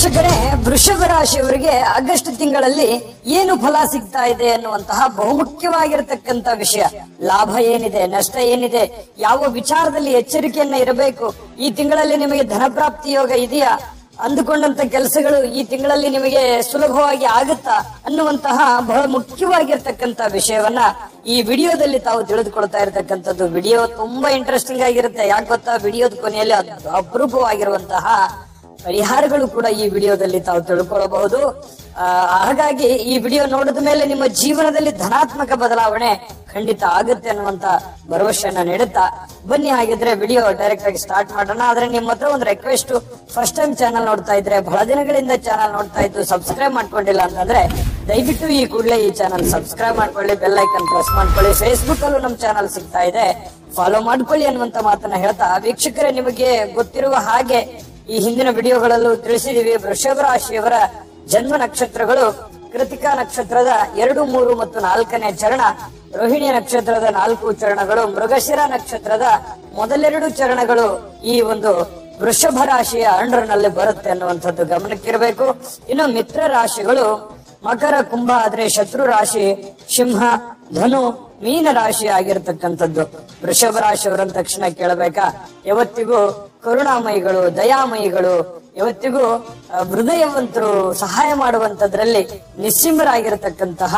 ವೀಕ್ಷಕರೇ, ವೃಷಭ ರಾಶಿಯವರಿಗೆ ಆಗಸ್ಟ್ ತಿಂಗಳಲ್ಲಿ ಏನು ಫಲ ಸಿಗ್ತಾ ಇದೆ ಅನ್ನುವಂತಹ ಬಹುಮುಖ್ಯವಾಗಿರತಕ್ಕಂತ ವಿಷಯ. ಲಾಭ ಏನಿದೆ, ನಷ್ಟ ಏನಿದೆ, ಯಾವ ವಿಚಾರದಲ್ಲಿ ಎಚ್ಚರಿಕೆಯನ್ನ ಇರಬೇಕು, ಈ ತಿಂಗಳಲ್ಲಿ ನಿಮಗೆ ಧನಪ್ರಾಪ್ತಿ ಯೋಗ ಇದೆಯಾ, ಅಂದುಕೊಂಡಂತ ಕೆಲಸಗಳು ಈ ತಿಂಗಳಲ್ಲಿ ನಿಮಗೆ ಸುಲಭವಾಗಿ ಆಗುತ್ತಾ ಅನ್ನುವಂತಹ ಬಹಳ ಮುಖ್ಯವಾಗಿರ್ತಕ್ಕಂತ ವಿಷಯವನ್ನ ಈ ವಿಡಿಯೋದಲ್ಲಿ ತಾವು ತಿಳಿದುಕೊಳ್ತಾ ಇರತಕ್ಕಂಥದ್ದು. ವಿಡಿಯೋ ತುಂಬಾ ಇಂಟ್ರೆಸ್ಟಿಂಗ್ ಆಗಿರುತ್ತೆ. ಯಾಕೆ ಗೊತ್ತಾ, ವಿಡಿಯೋದ ಕೊನೆಯಲ್ಲಿ ಅಪರೂಪವಾಗಿರುವಂತಹ ಪರಿಹಾರಗಳು ಕೂಡ ಈ ವಿಡಿಯೋದಲ್ಲಿ ತಾವು ತಿಳ್ಕೊಳ್ಳಬಹುದು. ಹಾಗಾಗಿ ಈ ವಿಡಿಯೋ ನೋಡಿದ ಮೇಲೆ ನಿಮ್ಮ ಜೀವನದಲ್ಲಿ ಧನಾತ್ಮಕ ಬದಲಾವಣೆ ಖಂಡಿತ ಆಗುತ್ತೆ ಅನ್ನುವಂತ ಭರವಸೆಯನ್ನ ನೀಡುತ್ತಾ ಬನ್ನಿ. ಹಾಗಿದ್ರೆ ವಿಡಿಯೋ ಡೈರೆಕ್ಟ್ ಆಗಿ ಸ್ಟಾರ್ಟ್ ಮಾಡೋಣ. ಆದ್ರೆ ನಿಮ್ಮ ಹತ್ರ ಒಂದು ರಿಕ್ವೆಸ್ಟ್, ಫಸ್ಟ್ ಟೈಮ್ ಚಾನಲ್ ನೋಡ್ತಾ ಇದ್ರೆ, ಬಹಳ ದಿನಗಳಿಂದ ಚಾನಲ್ ನೋಡ್ತಾ ಇದ್ದು ಸಬ್ಸ್ಕ್ರೈಬ್ ಮಾಡ್ಕೊಂಡಿಲ್ಲ ಅಂತಂದ್ರೆ ದಯವಿಟ್ಟು ಈ ಕೂಡಲೇ ಈ ಚಾನಲ್ ಸಬ್ಸ್ಕ್ರೈಬ್ ಮಾಡ್ಕೊಳ್ಳಿ, ಬೆಲ್ ಐಕನ್ ಪ್ರೆಸ್ ಮಾಡ್ಕೊಳ್ಳಿ. ಫೇಸ್ಬುಕ್ ಅಲ್ಲೂ ನಮ್ಮ ಚಾನಲ್ ಸಿಗ್ತಾ ಇದೆ, ಫಾಲೋ ಮಾಡ್ಕೊಳ್ಳಿ ಅನ್ನುವಂತ ಮಾತನ್ನ ಹೇಳ್ತಾ, ವೀಕ್ಷಕರೇ ನಿಮಗೆ ಗೊತ್ತಿರುವ ಹಾಗೆ ಈ ಹಿಂದಿನ ವಿಡಿಯೋಗಳಲ್ಲೂ ತಿಳಿಸಿದೀವಿ. ವೃಷಭ ರಾಶಿಯವರ ಜನ್ಮ ನಕ್ಷತ್ರಗಳು ಕೃತಿಕಾ ನಕ್ಷತ್ರದ 2, 3 ಮತ್ತು 4ನೇ ಚರಣ, ರೋಹಿಣಿ ನಕ್ಷತ್ರದ 4 ಚರಣಗಳು, ಮೃಗಶಿರ ನಕ್ಷತ್ರದ ಮೊದಲೆರಡು ಚರಣಗಳು ಈ ಒಂದು ವೃಷಭ ರಾಶಿಯ ಅಂಡರ್ನಲ್ಲಿ ಬರುತ್ತೆ ಅನ್ನುವಂಥದ್ದು ಗಮನಕ್ಕಿರಬೇಕು. ಇನ್ನು ಮಿತ್ರ ರಾಶಿಗಳು ಮಕರ, ಕುಂಭ ಆದ್ರೆ ಶತ್ರು ರಾಶಿ ಸಿಂಹ, ಧನು, ಮೀನ ರಾಶಿ ಆಗಿರತಕ್ಕಂಥದ್ದು. ವೃಷಭ ರಾಶಿಯವರಂದ ತಕ್ಷಣ ಕೇಳಬೇಕಾ, ಯಾವತ್ತಿಗೂ ಕರುಣಾಮಯಿಗಳು, ದಯಾಮಯಿಗಳು, ಯಾವತ್ತಿಗೂ ಹೃದಯವಂತರು, ಸಹಾಯ ಮಾಡುವಂತದ್ರಲ್ಲಿ ನಿಸ್ಸಿಂಹರಾಗಿರತಕ್ಕಂತಹ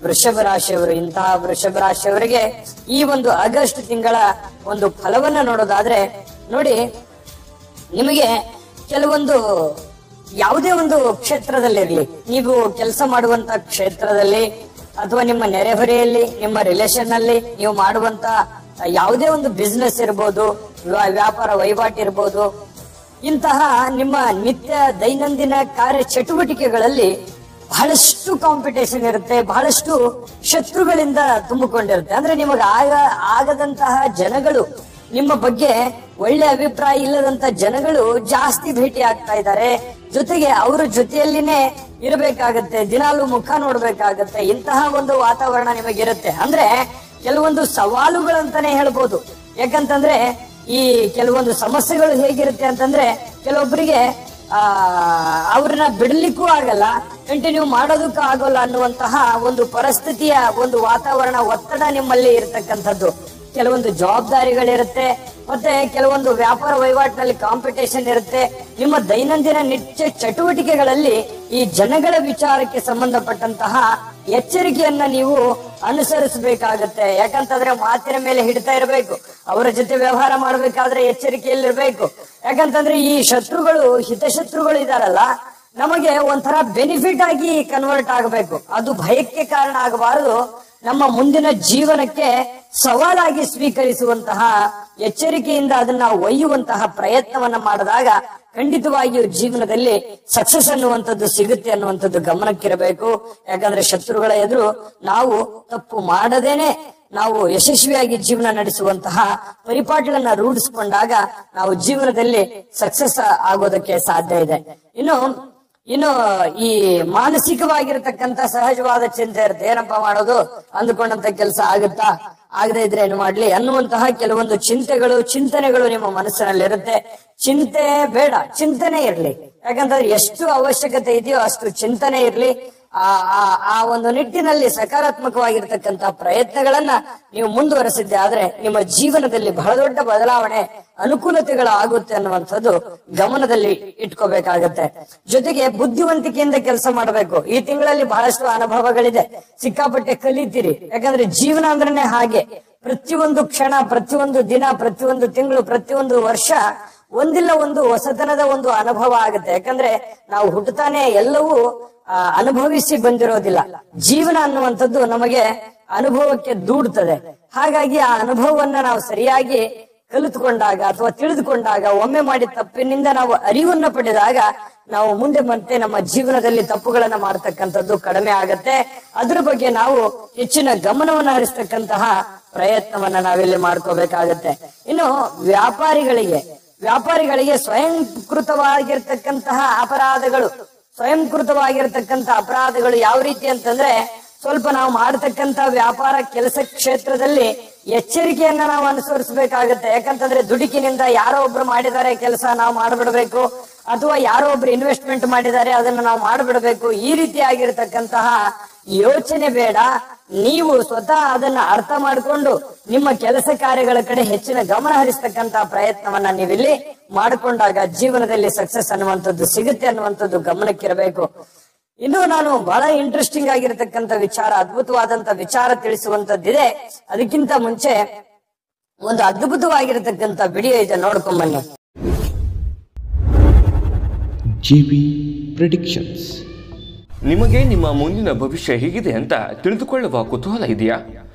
ವೃಷಭ ರಾಶಿಯವರು. ಇಂತಹ ವೃಷಭ ರಾಶಿಯವರಿಗೆ ಈ ಒಂದು ಆಗಸ್ಟ್ ತಿಂಗಳ ಒಂದು ಫಲವನ್ನ ನೋಡೋದಾದ್ರೆ ನೋಡಿ, ನಿಮಗೆ ಕೆಲವೊಂದು ಯಾವುದೇ ಒಂದು ಕ್ಷೇತ್ರದಲ್ಲಿರ್ಲಿ, ನೀವು ಕೆಲಸ ಮಾಡುವಂತ ಕ್ಷೇತ್ರದಲ್ಲಿ ಅಥವಾ ನಿಮ್ಮ ನೆರೆಹೊರೆಯಲ್ಲಿ, ನಿಮ್ಮ ರಿಲೇಷನ್ ಅಲ್ಲಿ ನೀವು ಮಾಡುವಂತ ಯಾವುದೇ ಒಂದು ಬಿಸ್ನೆಸ್ ಇರ್ಬೋದು, ವ್ಯಾಪಾರ ವಹಿವಾಟು ಇರ್ಬೋದು, ಇಂತಹ ನಿಮ್ಮ ನಿತ್ಯ ದೈನಂದಿನ ಕಾರ್ಯ ಚಟುವಟಿಕೆಗಳಲ್ಲಿ ಬಹಳಷ್ಟು ಕಾಂಪಿಟೇಷನ್ ಇರುತ್ತೆ, ಬಹಳಷ್ಟು ಶತ್ರುಗಳಿಂದ ತುಂಬಿಕೊಂಡಿರುತ್ತೆ. ಅಂದ್ರೆ ನಿಮಗೆ ಆಗದಂತಹ ಜನಗಳು, ನಿಮ್ಮ ಬಗ್ಗೆ ಒಳ್ಳೆ ಅಭಿಪ್ರಾಯ ಇಲ್ಲದಂತ ಜನಗಳು ಜಾಸ್ತಿ ಭೇಟಿ ಆಗ್ತಾ ಇದ್ದಾರೆ. ಜೊತೆಗೆ ಅವರ ಜೊತೆಯಲ್ಲಿನೇ ಇರಬೇಕಾಗತ್ತೆ, ದಿನಾಲು ಮುಖ ನೋಡ್ಬೇಕಾಗತ್ತೆ. ಇಂತಹ ಒಂದು ವಾತಾವರಣ ನಿಮಗಿರುತ್ತೆ. ಅಂದ್ರೆ ಕೆಲವೊಂದು ಸವಾಲುಗಳಂತಾನೆ ಹೇಳ್ಬೋದು. ಯಾಕಂತಂದ್ರೆ ಈ ಕೆಲವೊಂದು ಸಮಸ್ಯೆಗಳು ಹೇಗಿರುತ್ತೆ ಅಂತಂದ್ರೆ, ಕೆಲವೊಬ್ಬರಿಗೆ ಅವ್ರನ್ನ ಬಿಡ್ಲಿಕ್ಕೂ ಆಗಲ್ಲ, ಕಂಟಿನ್ಯೂ ಮಾಡೋದಕ್ಕೂ ಆಗೋಲ್ಲ ಅನ್ನುವಂತಹ ಒಂದು ಪರಿಸ್ಥಿತಿಯ ಒಂದು ವಾತಾವರಣ, ಒತ್ತಡ ನಿಮ್ಮಲ್ಲಿ ಇರತಕ್ಕಂಥದ್ದು. ಕೆಲವೊಂದು ಜವಾಬ್ದಾರಿಗಳಿರುತ್ತೆ, ಮತ್ತೆ ಕೆಲವೊಂದು ವ್ಯಾಪಾರ ವಹಿವಾಟಿನಲ್ಲಿ ಕಾಂಪಿಟೇಷನ್ ಇರುತ್ತೆ. ನಿಮ್ಮ ದೈನಂದಿನ ನಿತ್ಯ ಚಟುವಟಿಕೆಗಳಲ್ಲಿ ಈ ಜನಗಳ ವಿಚಾರಕ್ಕೆ ಸಂಬಂಧಪಟ್ಟಂತಹ ಎಚ್ಚರಿಕೆಯನ್ನ ನೀವು ಅನುಸರಿಸಬೇಕಾಗತ್ತೆ. ಯಾಕಂತಂದ್ರೆ ಮಾತಿನ ಮೇಲೆ ಹಿಡಿತಾ ಇರಬೇಕು, ಅವರ ಜೊತೆ ವ್ಯವಹಾರ ಮಾಡಬೇಕಾದ್ರೆ ಎಚ್ಚರಿಕೆಯಲ್ಲಿರ್ಬೇಕು. ಯಾಕಂತಂದ್ರೆ ಈ ಶತ್ರುಗಳು, ಹಿತಶತ್ರುಗಳು ಇದಾರಲ್ಲ, ನಮಗೆ ಒಂಥರ ಬೆನಿಫಿಟ್ ಆಗಿ ಕನ್ವರ್ಟ್ ಆಗಬೇಕು. ಅದು ಭಯಕ್ಕೆ ಕಾರಣ ಆಗಬಾರದು, ನಮ್ಮ ಮುಂದಿನ ಜೀವನಕ್ಕೆ ಸವಾಲಾಗಿ ಸ್ವೀಕರಿಸುವಂತಹ ಎಚ್ಚರಿಕೆಯಿಂದ ಅದನ್ನ ಒಯ್ಯುವಂತಹ ಪ್ರಯತ್ನವನ್ನ ಮಾಡಿದಾಗ ಖಂಡಿತವಾಗಿಯೂ ಜೀವನದಲ್ಲಿ ಸಕ್ಸಸ್ ಅನ್ನುವಂಥದ್ದು ಸಿಗುತ್ತೆ ಅನ್ನುವಂಥದ್ದು ಗಮನಕ್ಕಿರಬೇಕು. ಯಾಕಂದ್ರೆ ಶತ್ರುಗಳ ಎದುರು ನಾವು ತಪ್ಪು ಮಾಡದೇನೆ ನಾವು ಯಶಸ್ವಿಯಾಗಿ ಜೀವನ ನಡೆಸುವಂತಹ ಪರಿಪಾಠಗಳನ್ನ ರೂಢಿಸಿಕೊಂಡಾಗ ನಾವು ಜೀವನದಲ್ಲಿ ಸಕ್ಸಸ್ ಆಗೋದಕ್ಕೆ ಸಾಧ್ಯ ಇದೆ. ಇನ್ನು ಈ ಮಾನಸಿಕವಾಗಿರತಕ್ಕಂತ ಸಹಜವಾದ ಚಿಂತೆ ಇರುತ್ತೆ. ಏನಪ್ಪಾ ಮಾಡೋದು, ಅಂದುಕೊಂಡಂತ ಕೆಲಸ ಆಗುತ್ತಾ, ಆಗದೆ ಇದ್ರೆ ಏನು ಮಾಡ್ಲಿ ಅನ್ನುವಂತಹ ಕೆಲವೊಂದು ಚಿಂತನೆಗಳು ನಿಮ್ಮ ಮನಸ್ಸಿನಲ್ಲಿ ಇರುತ್ತೆ. ಚಿಂತೆ ಬೇಡ, ಚಿಂತನೆ ಇರ್ಲಿ. ಯಾಕಂತಂದ್ರೆ ಎಷ್ಟು ಅವಶ್ಯಕತೆ ಇದೆಯೋ ಅಷ್ಟು ಚಿಂತನೆ ಇರ್ಲಿ. ಆ ಒಂದು ನಿಟ್ಟಿನಲ್ಲಿ ಸಕಾರಾತ್ಮಕವಾಗಿರ್ತಕ್ಕಂತಹ ಪ್ರಯತ್ನಗಳನ್ನ ನೀವು ಮುಂದುವರೆಸಿದ್ದೆ ಆದ್ರೆ ನಿಮ್ಮ ಜೀವನದಲ್ಲಿ ಬಹಳ ದೊಡ್ಡ ಬದಲಾವಣೆ, ಅನುಕೂಲತೆಗಳು ಆಗುತ್ತೆ ಅನ್ನುವಂಥದ್ದು ಗಮನದಲ್ಲಿ ಇಟ್ಕೋಬೇಕಾಗತ್ತೆ. ಜೊತೆಗೆ ಬುದ್ಧಿವಂತಿಕೆಯಿಂದ ಕೆಲಸ ಮಾಡಬೇಕು. ಈ ತಿಂಗಳಲ್ಲಿ ಬಹಳಷ್ಟು ಅನುಭವಗಳಿದೆ, ಸಿಕ್ಕಾಪಟ್ಟೆ ಕಲಿತೀರಿ. ಯಾಕಂದ್ರೆ ಜೀವನ ಅಂದ್ರೇನೆ ಹಾಗೆ, ಪ್ರತಿಯೊಂದು ಕ್ಷಣ, ಪ್ರತಿಯೊಂದು ದಿನ, ಪ್ರತಿಯೊಂದು ತಿಂಗಳು, ಪ್ರತಿಯೊಂದು ವರ್ಷ ಒಂದಿಲ್ಲ ಒಂದು ಹೊಸತನದ ಒಂದು ಅನುಭವ ಆಗುತ್ತೆ. ಯಾಕಂದ್ರೆ ನಾವು ಹುಟ್ಟುತ್ತಾನೆ ಎಲ್ಲವೂ ಅನುಭವಿಸಿ ಬಂದಿರೋದಿಲ್ಲ. ಜೀವನ ಅನ್ನುವಂಥದ್ದು ನಮಗೆ ಅನುಭವಕ್ಕೆ ದೂಡ್ತದೆ. ಹಾಗಾಗಿ ಆ ಅನುಭವವನ್ನ ನಾವು ಸರಿಯಾಗಿ ಕಲಿತುಕೊಂಡಾಗ ಅಥವಾ ತಿಳಿದುಕೊಂಡಾಗ, ಒಮ್ಮೆ ಮಾಡಿದ ತಪ್ಪಿನಿಂದ ನಾವು ಅರಿವನ್ನ ಪಡೆದಾಗ ನಾವು ಮುಂದೆ ಮತ್ತೆ ನಮ್ಮ ಜೀವನದಲ್ಲಿ ತಪ್ಪುಗಳನ್ನ ಮಾಡತಕ್ಕಂಥದ್ದು ಕಡಿಮೆ ಆಗತ್ತೆ. ಅದ್ರ ಬಗ್ಗೆ ನಾವು ಹೆಚ್ಚಿನ ಗಮನವನ್ನ ಹರಿಸ್ತಕ್ಕಂತಹ ಪ್ರಯತ್ನವನ್ನ ನಾವಿಲ್ಲಿ ಮಾಡ್ಕೋಬೇಕಾಗತ್ತೆ. ಇನ್ನು ವ್ಯಾಪಾರಿಗಳಿಗೆ ಸ್ವಯಂಕೃತವಾಗಿರ್ತಕ್ಕಂತಹ ಅಪರಾಧಗಳು ಯಾವ ರೀತಿ ಅಂತಂದ್ರೆ, ಸ್ವಲ್ಪ ನಾವು ಮಾಡತಕ್ಕಂತ ವ್ಯಾಪಾರ ಕೆಲಸ ಕ್ಷೇತ್ರದಲ್ಲಿ ಎಚ್ಚರಿಕೆಯನ್ನ ನಾವು ಅನುಸರಿಸಬೇಕಾಗುತ್ತೆ. ಯಾಕಂತಂದ್ರೆ ದುಡುಕಿನಿಂದ ಯಾರೋ ಒಬ್ರು ಮಾಡಿದ್ದಾರೆ ಕೆಲಸ ನಾವು ಮಾಡ್ಬಿಡ್ಬೇಕು ಅಥವಾ ಯಾರೋ ಒಬ್ರು ಇನ್ವೆಸ್ಟ್ಮೆಂಟ್ ಮಾಡಿದ್ದಾರೆ ಅದನ್ನ ನಾವು ಮಾಡಿಬಿಡಬೇಕು, ಈ ರೀತಿಯಾಗಿರ್ತಕ್ಕಂತಹ ಯೋಚನೆ ಬೇಡ. ನೀವು ಸ್ವತಃ ಅದನ್ನ ಅರ್ಥ ಮಾಡಿಕೊಂಡು ನಿಮ್ಮ ಕೆಲಸ ಕಾರ್ಯಗಳ ಕಡೆ ಹೆಚ್ಚಿನ ಗಮನ ಹರಿಸ್ತಕ್ಕಂತಹ ಪ್ರಯತ್ನವನ್ನ ನೀವಿಲ್ಲಿ ಮಾಡಿಕೊಂಡಾಗ ಜೀವನದಲ್ಲಿ ಸಕ್ಸಸ್ ಅನ್ನುವಂಥದ್ದು ಸಿಗುತ್ತೆ ಅನ್ನುವಂಥದ್ದು ಗಮನಕ್ಕಿರಬೇಕು. ಇನ್ನು ನಾನು ಬಹಳ ಇಂಟ್ರೆಸ್ಟಿಂಗ್ ಆಗಿರತಕ್ಕಂತ ವಿಚಾರ, ಅದ್ಭುತವಾದಂತ ವಿಚಾರ ತಿಳಿಸುವಂತದ್ದಿದೆ. ಅದಕ್ಕಿಂತ ಮುಂಚೆ ಒಂದು ಅದ್ಭುತವಾಗಿರತಕ್ಕಂತ ವಿಡಿಯೋ ಇದೆ, ನೋಡ್ಕೊಂಬನ್ನಿ. GB predictions. ನಿಮಗೆ ನಿಮ್ಮ ಮುಂದಿನ ಭವಿಷ್ಯ ಹೇಗಿದೆ ಅಂತ ತಿಳಿದುಕೊಳ್ಳುವ ಕುತೂಹಲ ಇದೆಯಾ?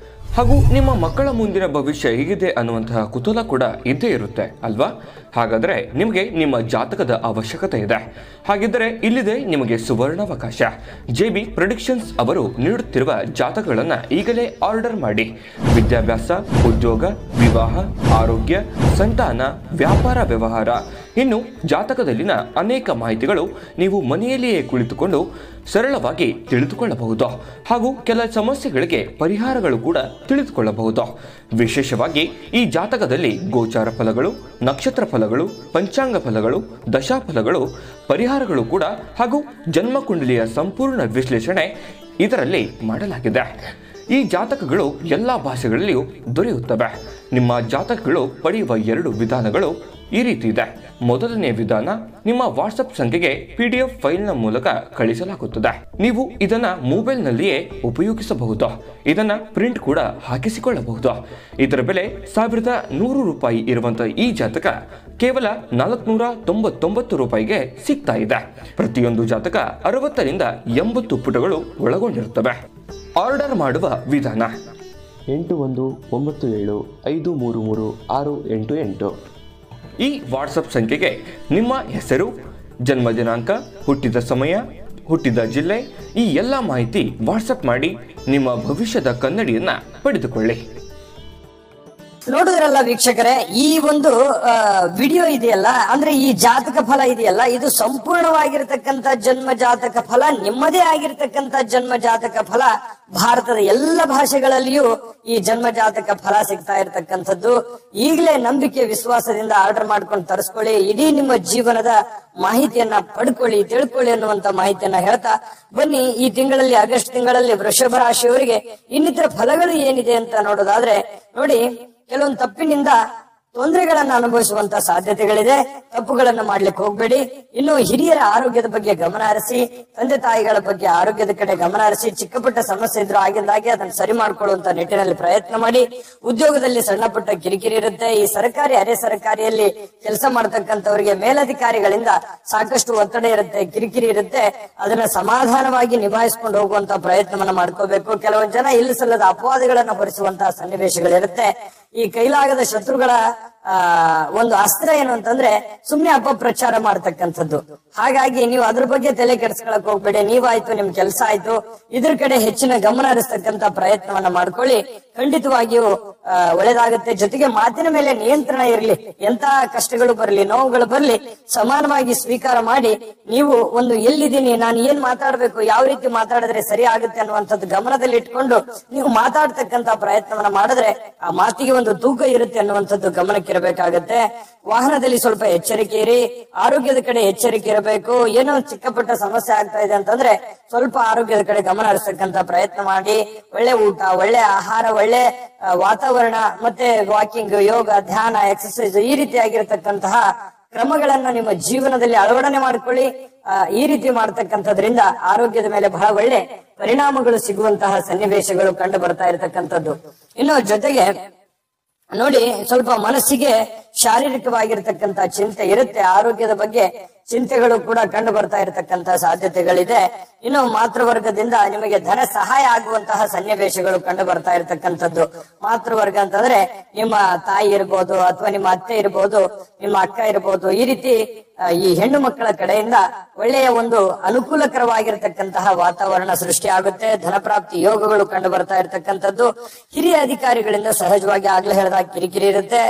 ಹಾಗೂ ನಿಮ್ಮ ಮಕ್ಕಳ ಮುಂದಿನ ಭವಿಷ್ಯ ಹೇಗಿದೆ ಅನ್ನುವಂತಹ ಕುತೂಹಲ ಕೂಡ ಇದ್ದೇ ಇರುತ್ತೆ ಅಲ್ವಾ? ಹಾಗಾದರೆ ನಿಮಗೆ ನಿಮ್ಮ ಜಾತಕದ ಅವಶ್ಯಕತೆ ಇದೆ. ಹಾಗಿದ್ದರೆ ಇಲ್ಲಿದೆ ನಿಮಗೆ ಸುವರ್ಣಾವಕಾಶ. JB ಪ್ರೆಡಿಕ್ಷನ್ಸ್ ಅವರು ನೀಡುತ್ತಿರುವ ಜಾತಕಗಳನ್ನು ಈಗಲೇ ಆರ್ಡರ್ ಮಾಡಿ. ವಿದ್ಯಾಭ್ಯಾಸ, ಉದ್ಯೋಗ, ವಿವಾಹ, ಆರೋಗ್ಯ, ಸಂತಾನ, ವ್ಯಾಪಾರ ವ್ಯವಹಾರ, ಇನ್ನು ಜಾತಕದಲ್ಲಿನ ಅನೇಕ ಮಾಹಿತಿಗಳು ನೀವು ಮನೆಯಲ್ಲಿಯೇ ಕುಳಿತುಕೊಂಡು ಸರಳವಾಗಿ ತಿಳಿದುಕೊಳ್ಳಬಹುದು. ಹಾಗೂ ಕೆಲ ಸಮಸ್ಯೆಗಳಿಗೆ ಪರಿಹಾರಗಳು ಕೂಡ ತಿಳಿದುಕೊಳ್ಳಬಹುದು. ವಿಶೇಷವಾಗಿ ಈ ಜಾತಕದಲ್ಲಿ ಗೋಚಾರ ಫಲಗಳು, ನಕ್ಷತ್ರ ಫಲಗಳು, ಪಂಚಾಂಗ ಫಲಗಳು, ದಶಾಫಲಗಳು, ಪರಿಹಾರಗಳು ಕೂಡ ಹಾಗೂ ಜನ್ಮಕುಂಡಲಿಯ ಸಂಪೂರ್ಣ ವಿಶ್ಲೇಷಣೆ ಇದರಲ್ಲಿ ಮಾಡಲಾಗಿದೆ. ಈ ಜಾತಕಗಳು ಎಲ್ಲ ಭಾಷೆಗಳಲ್ಲಿಯೂ ದೊರೆಯುತ್ತವೆ. ನಿಮ್ಮ ಜಾತಕಗಳು ಪಡೆಯುವ 2 ವಿಧಾನಗಳು ಈ ರೀತಿ ಇದೆ. ಮೊದಲನೇ ವಿಧಾನ, ನಿಮ್ಮ ವಾಟ್ಸಪ್ ಸಂಖ್ಯೆಗೆ PDF ಫೈಲ್ನ ಮೂಲಕ ಕಳಿಸಲಾಗುತ್ತದೆ. ನೀವು ಇದನ್ನ ಮೊಬೈಲ್ನಲ್ಲಿಯೇ ಉಪಯೋಗಿಸಬಹುದು. ಇದನ್ನ ಪ್ರಿಂಟ್ ಕೂಡ ಹಾಕಿಸಿಕೊಳ್ಳಬಹುದು. ಇದರ ಬೆಲೆ 1100 ರೂಪಾಯಿ ಇರುವಂತಹ ಈ ಜಾತಕ ಕೇವಲ 499 ರೂಪಾಯಿಗೆ ಸಿಗ್ತಾ ಇದೆ. ಪ್ರತಿಯೊಂದು ಜಾತಕ 60 ರಿಂದ 80 ಪುಟಗಳು ಒಳಗೊಂಡಿರುತ್ತವೆ. ಆರ್ಡರ್ ಮಾಡುವ ವಿಧಾನ: 8197533688. ಈ ವಾಟ್ಸಪ್ ಸಂಖ್ಯೆಗೆ ನಿಮ್ಮ ಹೆಸರು, ಜನ್ಮ ದಿನಾಂಕ, ಹುಟ್ಟಿದ ಸಮಯ, ಹುಟ್ಟಿದ ಜಿಲ್ಲೆ, ಈ ಎಲ್ಲ ಮಾಹಿತಿ ವಾಟ್ಸಪ್ ಮಾಡಿ ನಿಮ್ಮ ಭವಿಷ್ಯದ ಕನ್ನಡಿಯನ್ನ ಪಡೆದುಕೊಳ್ಳಿ. ನೋಡಿದ್ರಲ್ಲ ವೀಕ್ಷಕರೇ, ಈ ಒಂದು ವಿಡಿಯೋ ಇದೆಯಲ್ಲ, ಅಂದ್ರೆ ಈ ಜಾತಕ ಫಲ ಇದೆಯಲ್ಲ, ಇದು ಸಂಪೂರ್ಣವಾಗಿರ್ತಕ್ಕಂಥ ಜನ್ಮ ಜಾತಕ ಫಲ, ನಿಮ್ಮದೇ ಆಗಿರ್ತಕ್ಕಂಥ ಜನ್ಮ ಜಾತಕ ಫಲ. ಭಾರತದ ಎಲ್ಲ ಭಾಷೆಗಳಲ್ಲಿಯೂ ಈ ಜನ್ಮ ಜಾತಕ ಫಲ ಸಿಗ್ತಾ ಇರತಕ್ಕಂಥದ್ದು. ಈಗಲೇ ನಂಬಿಕೆ ವಿಶ್ವಾಸದಿಂದ ಆರ್ಡರ್ ಮಾಡ್ಕೊಂಡು ತರಿಸ್ಕೊಳ್ಳಿ. ಇಡೀ ನಿಮ್ಮ ಜೀವನದ ಮಾಹಿತಿಯನ್ನ ಪಡ್ಕೊಳ್ಳಿ, ತಿಳ್ಕೊಳ್ಳಿ ಅನ್ನುವಂತ ಮಾಹಿತಿಯನ್ನ ಹೇಳ್ತಾ ಬನ್ನಿ. ಈ ತಿಂಗಳಲ್ಲಿ, ಆಗಸ್ಟ್ ತಿಂಗಳಲ್ಲಿ ವೃಷಭ ರಾಶಿಯವರಿಗೆ ಇನ್ನಿತರ ಫಲಗಳು ಏನಿದೆ ಅಂತ ನೋಡೋದಾದ್ರೆ, ನೋಡಿ, ಕೆಲವೊಂದು ತಪ್ಪಿನಿಂದ ತೊಂದರೆಗಳನ್ನ ಅನುಭವಿಸುವಂತ ಸಾಧ್ಯತೆಗಳಿದೆ. ತಪ್ಪುಗಳನ್ನ ಮಾಡ್ಲಿಕ್ಕೆ ಹೋಗ್ಬೇಡಿ. ಇನ್ನು ಹಿರಿಯರ ಆರೋಗ್ಯದ ಬಗ್ಗೆ ಗಮನ ಹರಿಸಿ, ತಂದೆ ತಾಯಿಗಳ ಬಗ್ಗೆ ಆರೋಗ್ಯದ ಕಡೆ ಗಮನ ಹರಿಸಿ. ಚಿಕ್ಕ ಪುಟ್ಟ ಸಮಸ್ಯೆ ಇದ್ರೂ ಆಗಿಂದಾಗೆ ಅದನ್ನ ಸರಿ ಮಾಡ್ಕೊಳ್ಳುವಂತ ನಿಟ್ಟಿನಲ್ಲಿ ಪ್ರಯತ್ನ ಮಾಡಿ. ಉದ್ಯೋಗದಲ್ಲಿ ಸಣ್ಣ ಪುಟ್ಟ ಕಿರಿಕಿರಿ ಇರುತ್ತೆ. ಈ ಸರ್ಕಾರಿ, ಅರೆ ಸರ್ಕಾರಿಯಲ್ಲಿ ಕೆಲಸ ಮಾಡತಕ್ಕಂಥವರಿಗೆ ಮೇಲಧಿಕಾರಿಗಳಿಂದ ಸಾಕಷ್ಟು ಒತ್ತಡ ಇರುತ್ತೆ, ಕಿರಿಕಿರಿ ಇರುತ್ತೆ. ಅದನ್ನ ಸಮಾಧಾನವಾಗಿ ನಿಭಾಯಿಸಿಕೊಂಡು ಹೋಗುವಂತ ಪ್ರಯತ್ನವನ್ನ ಮಾಡ್ಕೋಬೇಕು. ಕೆಲವೊಂದು ಜನ ಇಲ್ಲಸಲ್ಲದ ಅಪವಾದಗಳನ್ನ ಹೊರಿಸುವಂತಹ ಸನ್ನಿವೇಶಗಳಿರುತ್ತೆ. ಈ ಕೈಲಾಗದ ಶತ್ರುಗಳ ಒಂದು ಅಸ್ತ್ರ ಏನು ಅಂತಂದ್ರೆ ಸುಮ್ನೆ ಅಪಪ್ರಚಾರ ಮಾಡ್ತಕ್ಕಂಥದ್ದು. ಹಾಗಾಗಿ ನೀವು ಅದ್ರ ಬಗ್ಗೆ ತಲೆ ಕೆಡಿಸ್ಕೊಳಕ್ ಹೋಗ್ಬೇಡಿ. ನೀವಾಯ್ತು, ನಿಮ್ ಕೆಲಸ ಆಯ್ತು, ಇದ್ರ ಕಡೆ ಹೆಚ್ಚಿನ ಗಮನ ಹರಿಸ್ತಕ್ಕಂತ ಪ್ರಯತ್ನವನ್ನ ಮಾಡ್ಕೊಳ್ಳಿ. ಖಂಡಿತವಾಗಿಯೂ ಒಳ್ಳೇದಾಗುತ್ತೆ. ಜೊತೆಗೆ ಮಾತಿನ ಮೇಲೆ ನಿಯಂತ್ರಣ ಇರಲಿ. ಎಂತ ಕಷ್ಟಗಳು ಬರ್ಲಿ, ನೋವುಗಳು ಬರ್ಲಿ, ಸಮಾನವಾಗಿ ಸ್ವೀಕಾರ ಮಾಡಿ. ನೀವು ಒಂದು ಎಲ್ಲಿದ್ದೀನಿ, ನಾನು ಏನ್ ಮಾತಾಡ್ಬೇಕು, ಯಾವ ರೀತಿ ಮಾತಾಡಿದ್ರೆ ಸರಿ ಆಗುತ್ತೆ ಅನ್ನುವಂಥದ್ದು ಗಮನದಲ್ಲಿ ಇಟ್ಕೊಂಡು ನೀವು ಮಾತಾಡ್ತಕ್ಕಂತ ಪ್ರಯತ್ನವನ್ನ ಮಾಡಿದ್ರೆ ಆ ಮಾತಿಗೆ ಒಂದು ತೂಕ ಇರುತ್ತೆ ಅನ್ನುವಂಥದ್ದು ಗಮನಕ್ಕಿರಬೇಕಾಗತ್ತೆ. ವಾಹನದಲ್ಲಿ ಸ್ವಲ್ಪ ಎಚ್ಚರಿಕೆ ಇರಿ. ಆರೋಗ್ಯದ ಕಡೆ ಎಚ್ಚರಿಕೆ ಇರಬೇಕು. ಏನೋ ಚಿಕ್ಕ ಪುಟ್ಟ ಸಮಸ್ಯೆ ಆಗ್ತಾ ಇದೆ ಅಂತಂದ್ರೆ ಸ್ವಲ್ಪ ಆರೋಗ್ಯದ ಕಡೆ ಗಮನ ಹರಿಸ್ತಕ್ಕಂತ ಪ್ರಯತ್ನ ಮಾಡಿ. ಒಳ್ಳೆ ಊಟ, ಒಳ್ಳೆ ಆಹಾರ, ಒಳ್ಳೆ ವಾತಾವರಣ, ಮತ್ತೆ ವಾಕಿಂಗ್, ಯೋಗ, ಧ್ಯಾನ, ಎಕ್ಸರ್ಸೈಸ್, ಈ ರೀತಿಯಾಗಿರ್ತಕ್ಕಂತಹ ಕ್ರಮಗಳನ್ನ ನಿಮ್ಮ ಜೀವನದಲ್ಲಿ ಅಳವಡನೆ ಮಾಡ್ಕೊಳ್ಳಿ. ಈ ರೀತಿ ಮಾಡ್ತಕ್ಕಂಥದ್ರಿಂದ ಆರೋಗ್ಯದ ಮೇಲೆ ಬಹಳ ಒಳ್ಳೆ ಪರಿಣಾಮಗಳು ಸಿಗುವಂತಹ ಸನ್ನಿವೇಶಗಳು ಕಂಡು ಬರ್ತಾ ಇರತಕ್ಕಂಥದ್ದು. ಇನ್ನು ಜೊತೆಗೆ ನೋಡಿ, ಸ್ವಲ್ಪ ಮನಸ್ಸಿಗೆ ಶಾರೀರಿಕವಾಗಿರ್ತಕ್ಕಂಥ ಚಿಂತೆ ಇರುತ್ತೆ. ಆರೋಗ್ಯದ ಬಗ್ಗೆ ಚಿಂತೆಗಳು ಕೂಡ ಕಂಡು ಬರ್ತಾ ಇರತಕ್ಕಂತಹ ಸಾಧ್ಯತೆಗಳಿದೆ. ಇನ್ನು ಮಾತೃವರ್ಗದಿಂದ ನಿಮಗೆ ಧನ ಸಹಾಯ ಆಗುವಂತಹ ಸನ್ನಿವೇಶಗಳು ಕಂಡು ಬರ್ತಾ ಇರತಕ್ಕಂಥದ್ದು. ಮಾತೃವರ್ಗ ಅಂತಂದ್ರೆ ನಿಮ್ಮ ತಾಯಿ ಇರ್ಬೋದು, ಅಥವಾ ನಿಮ್ಮ ಅತ್ತೆ ಇರ್ಬೋದು, ನಿಮ್ಮ ಅಕ್ಕ ಇರ್ಬೋದು. ಈ ರೀತಿ ಈ ಹೆಣ್ಣು ಮಕ್ಕಳ ಕಡೆಯಿಂದ ಒಳ್ಳೆಯ ಒಂದು ಅನುಕೂಲಕರವಾಗಿರ್ತಕ್ಕಂತಹ ವಾತಾವರಣ ಸೃಷ್ಟಿ ಆಗುತ್ತೆ. ಧನಪ್ರಾಪ್ತಿ ಯೋಗಗಳು ಕಂಡು ಬರ್ತಾ ಇರತಕ್ಕಂಥದ್ದು. ಹಿರಿಯ ಅಧಿಕಾರಿಗಳಿಂದ ಸಹಜವಾಗಿ ಆಗ್ಲೇ ಹೇಳಿದಾಗ ಕಿರಿಕಿರಿ ಇರುತ್ತೆ.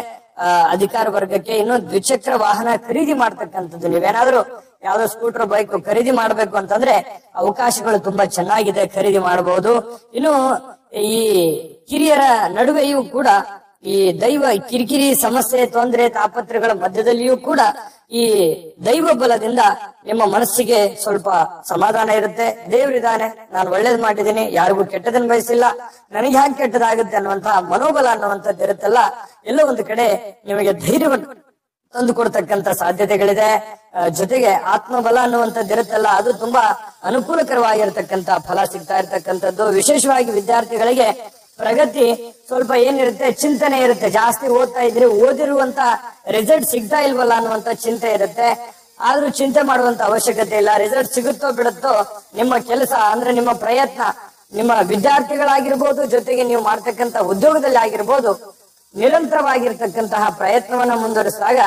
ಅಧಿಕಾರ ವರ್ಗಕ್ಕೆ ಇನ್ನು ದ್ವಿಚಕ್ರ ವಾಹನ ಖರೀದಿ ಮಾಡ್ತಕ್ಕಂಥದ್ದು. ನೀವೇನಾದ್ರೂ ಯಾವ್ದೋ ಸ್ಕೂಟರ್, ಬೈಕ್ ಖರೀದಿ ಮಾಡ್ಬೇಕು ಅಂತಂದ್ರೆ ಅವಕಾಶಗಳು ತುಂಬಾ ಚೆನ್ನಾಗಿದೆ, ಖರೀದಿ ಮಾಡಬಹುದು. ಇನ್ನು ಈ ಕಿರಿಯರ ನಡುವೆಯೂ ಕೂಡ ಈ ದೈವ ಕಿರಿಕಿರಿ, ಸಮಸ್ಯೆ, ತೊಂದರೆ, ತಾಪತ್ರಗಳ ಮಧ್ಯದಲ್ಲಿಯೂ ಕೂಡ ಈ ದೈವ ಬಲದಿಂದ ನಿಮ್ಮ ಮನಸ್ಸಿಗೆ ಸ್ವಲ್ಪ ಸಮಾಧಾನ ಇರುತ್ತೆ. ದೇವರಿದ್ದಾನೆ, ನಾನು ಒಳ್ಳೇದ್ ಮಾಡಿದ್ದೀನಿ, ಯಾರಿಗೂ ಕೆಟ್ಟದನ್ನ ಬಯಸಿಲ್ಲ, ನನಗೆ ಹ್ಯಾಕ್ ಕೆಟ್ಟದಾಗುತ್ತೆ ಅನ್ನುವಂತಹ ಮನೋಬಲ ಅನ್ನುವಂಥದ್ದು ಇರುತ್ತಲ್ಲ, ಎಲ್ಲೋ ಒಂದು ಕಡೆ ನಿಮಗೆ ಧೈರ್ಯವನ್ನು ತಂದು ಕೊಡ್ತಕ್ಕಂತ ಸಾಧ್ಯತೆಗಳಿದೆ. ಜೊತೆಗೆ ಆತ್ಮಬಲ ಅನ್ನುವಂಥದ್ದು ಇರುತ್ತಲ್ಲ, ಅದು ತುಂಬಾ ಅನುಕೂಲಕರವಾಗಿರ್ತಕ್ಕಂತ ಫಲ ಸಿಗ್ತಾ ಇರ್ತಕ್ಕಂಥದ್ದು. ವಿಶೇಷವಾಗಿ ವಿದ್ಯಾರ್ಥಿಗಳಿಗೆ ಪ್ರಗತಿ ಸ್ವಲ್ಪ ಏನಿರುತ್ತೆ, ಚಿಂತನೆ ಇರುತ್ತೆ. ಜಾಸ್ತಿ ಓದ್ತಾ ಇದ್ರೆ ಓದಿರುವಂತ ರಿಸಲ್ಟ್ ಸಿಗ್ತಾ ಇಲ್ವಲ್ಲ ಅನ್ನುವಂತ ಚಿಂತೆ ಇರುತ್ತೆ. ಆದ್ರೂ ಚಿಂತೆ ಮಾಡುವಂತ ಅವಶ್ಯಕತೆ ಇಲ್ಲ. ರಿಸಲ್ಟ್ ಸಿಗುತ್ತೋ ಬಿಡುತ್ತೋ, ನಿಮ್ಮ ಕೆಲಸ ಅಂದ್ರೆ ನಿಮ್ಮ ಪ್ರಯತ್ನ, ನಿಮ್ಮ ವಿದ್ಯಾರ್ಥಿಗಳಾಗಿರ್ಬೋದು, ಜೊತೆಗೆ ನೀವು ಮಾಡ್ತಕ್ಕಂತ ಉದ್ಯೋಗದಲ್ಲಿ ಆಗಿರ್ಬೋದು, ನಿರಂತರವಾಗಿರ್ತಕ್ಕಂತಹ ಪ್ರಯತ್ನವನ್ನ ಮುಂದುವರಿಸಿದಾಗ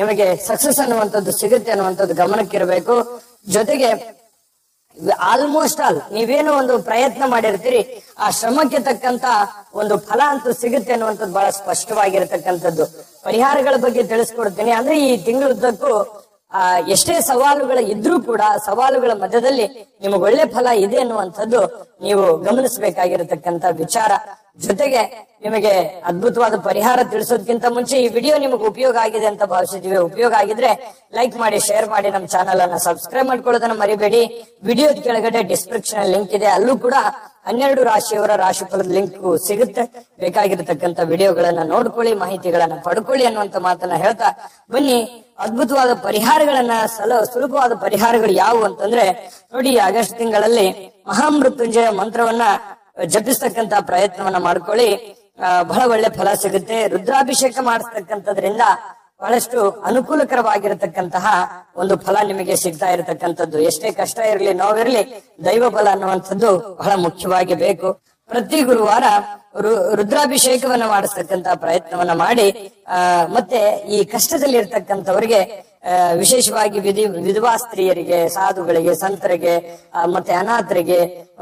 ನಿಮಗೆ ಸಕ್ಸಸ್ ಅನ್ನುವಂಥದ್ದು ಸಿಗುತ್ತೆ ಅನ್ನುವಂಥದ್ದು ಗಮನಕ್ಕಿರಬೇಕು. ಜೊತೆಗೆ ಆಲ್ಮೋಸ್ಟ್ ಆಲ್ ನೀವೇನು ಒಂದು ಪ್ರಯತ್ನ ಮಾಡಿರ್ತೀರಿ, ಆ ಶ್ರಮಕ್ಕೆ ತಕ್ಕಂತ ಒಂದು ಫಲ ಅಂತೂ ಸಿಗುತ್ತೆ ಅನ್ನುವಂಥದ್ದು ಬಹಳ ಸ್ಪಷ್ಟವಾಗಿರತಕ್ಕಂಥದ್ದು. ಪರಿಹಾರಗಳ ಬಗ್ಗೆ ತಿಳಿಸ್ಕೊಡ್ತೀನಿ. ಅಂದ್ರೆ ಈ ತಿಂಗಳುದ್ದಕ್ಕೂ ಎಷ್ಟೇ ಸವಾಲುಗಳ ಇದ್ರೂ ಕೂಡ ಸವಾಲುಗಳ ಮಧ್ಯದಲ್ಲಿ ನಿಮಗೆ ಒಳ್ಳೆ ಫಲ ಇದೆ ಅನ್ನುವಂಥದ್ದು ನೀವು ಗಮನಿಸಬೇಕಾಗಿರತಕ್ಕಂತ ವಿಚಾರ. ಜೊತೆಗೆ ನಿಮಗೆ ಅದ್ಭುತವಾದ ಪರಿಹಾರ ತಿಳಿಸೋದಕ್ಕಿಂತ ಮುಂಚೆ ಈ ವಿಡಿಯೋ ನಿಮಗೆ ಉಪಯೋಗ ಆಗಿದೆ ಅಂತ ಭಾವಿಸಿದೀವಿ. ಉಪಯೋಗ ಆಗಿದ್ರೆ ಲೈಕ್ ಮಾಡಿ, ಶೇರ್ ಮಾಡಿ, ನಮ್ಮ ಚಾನಲ್ ಅನ್ನ ಸಬ್ಸ್ಕ್ರೈಬ್ ಮಾಡ್ಕೊಳ್ಳೋದನ್ನ ಮರಿಬೇಡಿ. ವಿಡಿಯೋದ ಕೆಳಗಡೆ ಡಿಸ್ಕ್ರಿಪ್ಷನ್ ಲಿಂಕ್ ಇದೆ, ಅಲ್ಲೂ ಕೂಡ 12 ರಾಶಿಯವರ ರಾಶಿಫಲದ ಲಿಂಕ್ ಸಿಗುತ್ತೆ. ಬೇಕಾಗಿರತಕ್ಕಂತ ವಿಡಿಯೋಗಳನ್ನ ನೋಡ್ಕೊಳ್ಳಿ, ಮಾಹಿತಿಗಳನ್ನ ಪಡ್ಕೊಳ್ಳಿ ಅನ್ನುವಂತ ಮಾತನ್ನ ಹೇಳ್ತಾ ಬನ್ನಿ ಅದ್ಭುತವಾದ ಪರಿಹಾರಗಳನ್ನ ಸುಲಭವಾದ ಪರಿಹಾರಗಳು ಯಾವುವು ಅಂತಂದ್ರೆ ನೋಡಿ, ಆಗಸ್ಟ್ ತಿಂಗಳಲ್ಲಿ ಮಹಾಮೃತ್ಯುಂಜಯ ಮಂತ್ರವನ್ನ ಜಪಿಸ್ತಕ್ಕಂತ ಪ್ರಯತ್ನವನ್ನ ಮಾಡ್ಕೊಳ್ಳಿ. ಬಹಳ ಒಳ್ಳೆ ಫಲ ಸಿಗುತ್ತೆ. ರುದ್ರಾಭಿಷೇಕ ಮಾಡಿಸ್ತಕ್ಕಂಥದ್ರಿಂದ ಬಹಳಷ್ಟು ಅನುಕೂಲಕರವಾಗಿರತಕ್ಕಂತಹ ಒಂದು ಫಲ ನಿಮಗೆ ಸಿಗ್ತಾ ಇರತಕ್ಕಂಥದ್ದು. ಎಷ್ಟೇ ಕಷ್ಟ ಇರಲಿ, ನೋವಿರ್ಲಿ, ದೈವ ಬಲ ಅನ್ನುವಂಥದ್ದು ಬಹಳ ಮುಖ್ಯವಾಗಿ ಬೇಕು. ಪ್ರತಿ ಗುರುವಾರ ರುದ್ರಾಭಿಷೇಕವನ್ನ ಮಾಡಿಸ್ತಕ್ಕಂತ ಪ್ರಯತ್ನವನ್ನ ಮಾಡಿ ಮತ್ತೆ ಈ ಕಷ್ಟದಲ್ಲಿ ಇರ್ತಕ್ಕಂಥವರಿಗೆ ವಿಶೇಷವಾಗಿ ವಿಧವಾ ಸ್ತ್ರೀಯರಿಗೆ, ಸಾಧುಗಳಿಗೆ, ಸಂತರಿಗೆ, ಮತ್ತೆ ಅನಾಥರಿಗೆ,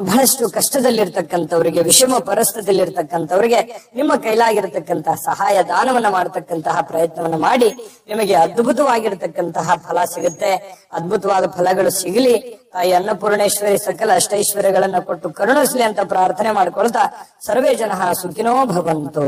ಬಹಳಷ್ಟು ಕಷ್ಟದಲ್ಲಿರ್ತಕ್ಕಂಥವರಿಗೆ, ವಿಷಮ ಪರಿಸ್ಥಿತಿಯಲ್ಲಿರ್ತಕ್ಕಂಥವರಿಗೆ ನಿಮ್ಮ ಕೈಲಾಗಿರ್ತಕ್ಕಂತಹ ಸಹಾಯ ದಾನವನ್ನ ಮಾಡತಕ್ಕಂತಹ ಪ್ರಯತ್ನವನ್ನ ಮಾಡಿ ನಿಮಗೆ ಅದ್ಭುತವಾಗಿರ್ತಕ್ಕಂತಹ ಫಲ ಸಿಗುತ್ತೆ. ಅದ್ಭುತವಾದ ಫಲಗಳು ಸಿಗಲಿ. ತಾಯಿ ಅನ್ನಪೂರ್ಣೇಶ್ವರಿ ಸಕಲ ಅಷ್ಟೈಶ್ವರ್ಯಗಳನ್ನ ಕೊಟ್ಟು ಕರುಣಿಸ್ಲಿ ಅಂತ ಪ್ರಾರ್ಥನೆ ಮಾಡ್ಕೊಳ್ತಾ ಸರ್ವೇ ಜನ ಸುಖಿನೋ ಭವಂತು.